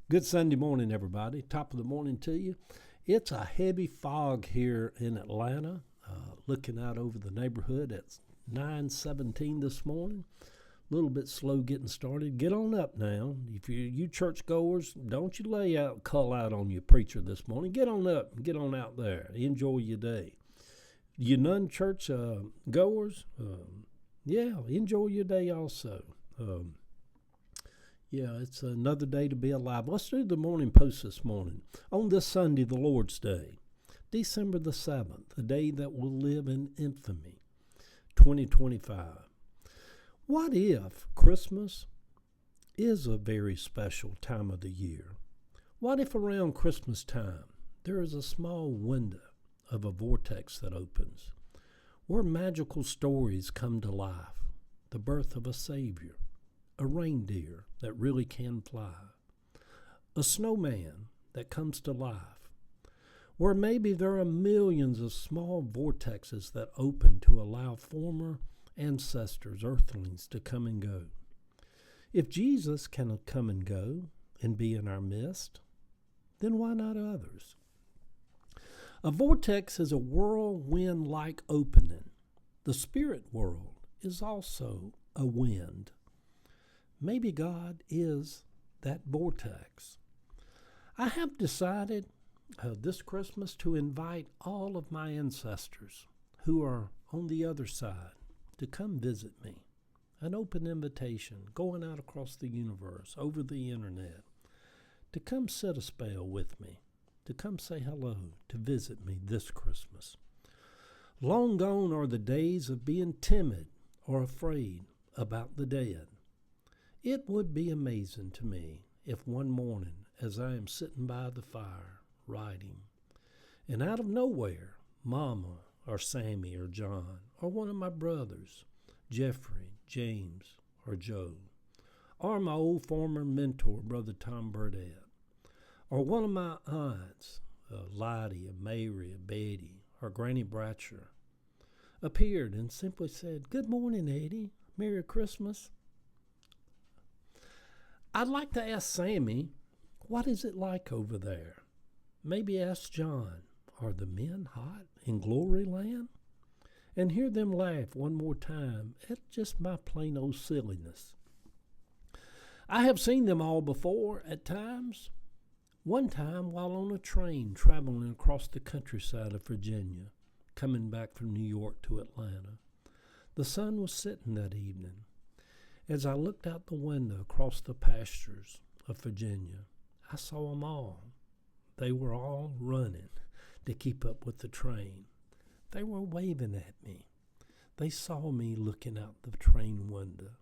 Good Sunday morning, everybody. Top of the morning to you. It's a heavy fog here in Atlanta. Looking out over the neighborhood at 9:17 this morning. A little bit slow getting started. Get on up now. If you churchgoers, don't you call out on your preacher this morning. Get on up and get on out there. Enjoy your day. You non-church goers, enjoy your day also. It's another day to be alive. Let's do the morning post this morning. On this Sunday, the Lord's Day, December the 7th, a day that will live in infamy, 2025. What if Christmas is a very special time of the year? What if around Christmas time there is a small window of a vortex that opens, where magical stories come to life, the birth of a Savior, a reindeer that really can fly, a snowman that comes to life, where maybe there are millions of small vortexes that open to allow former ancestors, earthlings, to come and go. If Jesus can come and go and be in our midst, then why not others? A vortex is a whirlwind-like opening. The spirit world is also a wind. Maybe God is that vortex. I have decided this Christmas to invite all of my ancestors who are on the other side to come visit me. An open invitation going out across the universe, over the internet, to come sit a spell with me, to come say hello, to visit me this Christmas. Long gone are the days of being timid or afraid about the dead. It would be amazing to me if one morning, as I am sitting by the fire, writing, and out of nowhere, Mama or Sammy or John or one of my brothers, Jeffrey, James, or Joe, or my old former mentor, Brother Tom Burdett, or one of my aunts, Lottie, or Mary, or Betty, or Granny Bratcher, appeared and simply said, "Good morning, Eddie. Merry Christmas." I'd like to ask Sammy, what is it like over there? Maybe ask John, are the men hot in glory land? And hear them laugh one more time at just my plain old silliness. I have seen them all before at times. One time while on a train traveling across the countryside of Virginia, coming back from New York to Atlanta, the sun was setting that evening. As I looked out the window across the pastures of Virginia, I saw them all. They were all running to keep up with the train. They were waving at me. They saw me looking out the train window.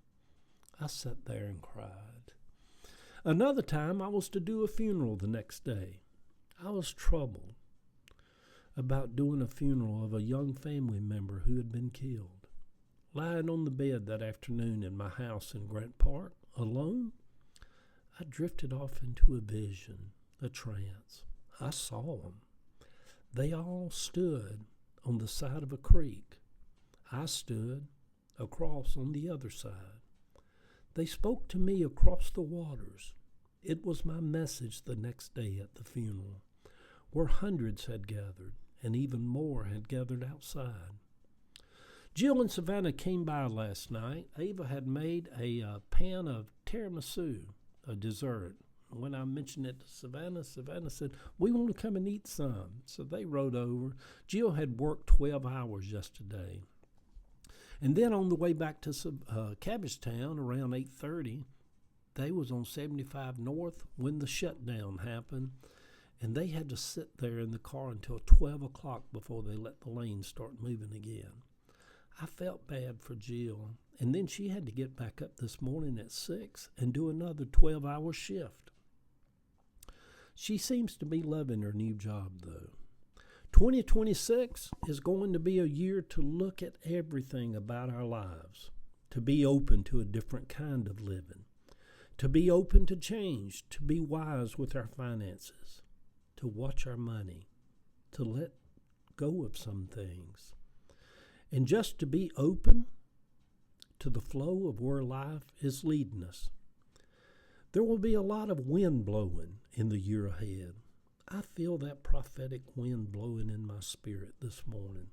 I sat there and cried. Another time I was to do a funeral the next day. I was troubled about doing a funeral of a young family member who had been killed. Lying on the bed that afternoon in my house in Grant Park, alone, I drifted off into a vision, a trance. I saw them. They all stood on the side of a creek. I stood across on the other side. They spoke to me across the waters. It was my message the next day at the funeral, where hundreds had gathered, and even more had gathered outside. Jill and Savannah came by last night. Ava had made a pan of tiramisu, a dessert. When I mentioned it to Savannah said, "We want to come and eat some." So they rode over. Jill had worked 12 hours yesterday. And then on the way back to Cabbagetown around 8:30, they was on 75 North when the shutdown happened. And they had to sit there in the car until 12 o'clock before they let the lanes start moving again. I felt bad for Jill, and then she had to get back up this morning at 6 and do another 12-hour shift. She seems to be loving her new job, though. 2026 is going to be a year to look at everything about our lives, to be open to a different kind of living, to be open to change, to be wise with our finances, to watch our money, to let go of some things, and just to be open to the flow of where life is leading us. There will be a lot of wind blowing in the year ahead. I feel that prophetic wind blowing in my spirit this morning.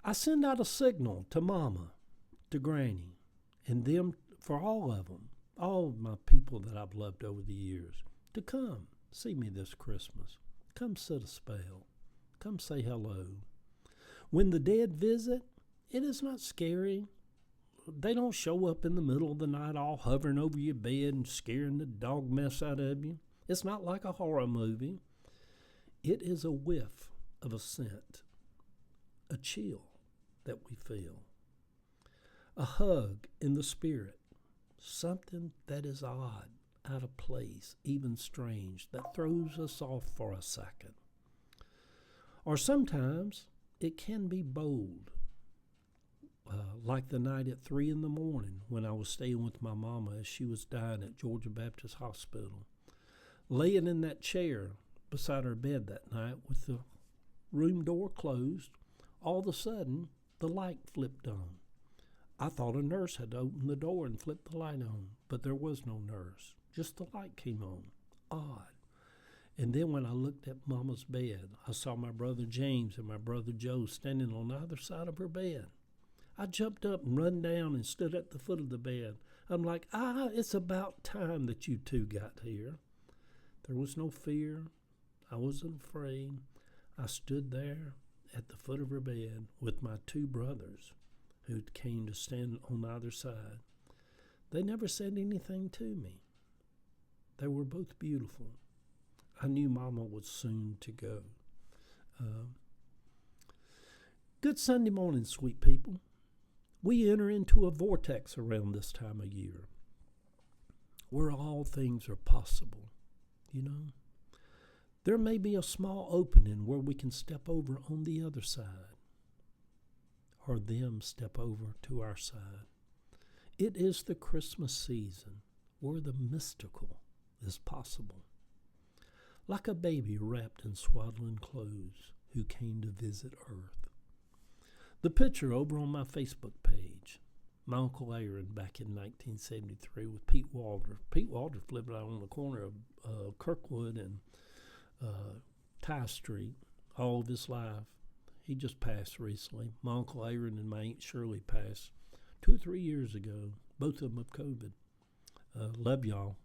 I send out a signal to Mama, to Granny, and them, for all of them, all of my people that I've loved over the years, to come see me this Christmas. Come sit a spell. Come say hello. When the dead visit, it is not scary. They don't show up in the middle of the night all hovering over your bed and scaring the dog mess out of you. It's not like a horror movie. It is a whiff of a scent, a chill that we feel, a hug in the spirit, something that is odd, out of place, even strange, that throws us off for a second. Or sometimes it can be bold, like the night at 3 in the morning when I was staying with my mama as she was dying at Georgia Baptist Hospital. Laying in that chair beside her bed that night with the room door closed, all of a sudden the light flipped on. I thought a nurse had opened the door and flipped the light on, but there was no nurse. Just the light came on. Odd. And then when I looked at Mama's bed, I saw my brother James and my brother Joe standing on either side of her bed. I jumped up and run down and stood at the foot of the bed. I'm like, it's about time that you two got here. There was no fear. I wasn't afraid. I stood there at the foot of her bed with my two brothers who came to stand on either side. They never said anything to me. They were both beautiful. I knew Mama was soon to go. Good Sunday morning, sweet people. We enter into a vortex around this time of year where all things are possible, you know. There may be a small opening where we can step over on the other side, or them step over to our side. It is the Christmas season where the mystical is possible. Like a baby wrapped in swaddling clothes who came to visit Earth. The picture over on my Facebook page, my Uncle Aaron back in 1973 with Pete Walter. Pete Walter lived out on the corner of Kirkwood and Ty Street all of his life. He just passed recently. My Uncle Aaron and my Aunt Shirley passed 2 or 3 years ago, both of them of COVID. Love y'all.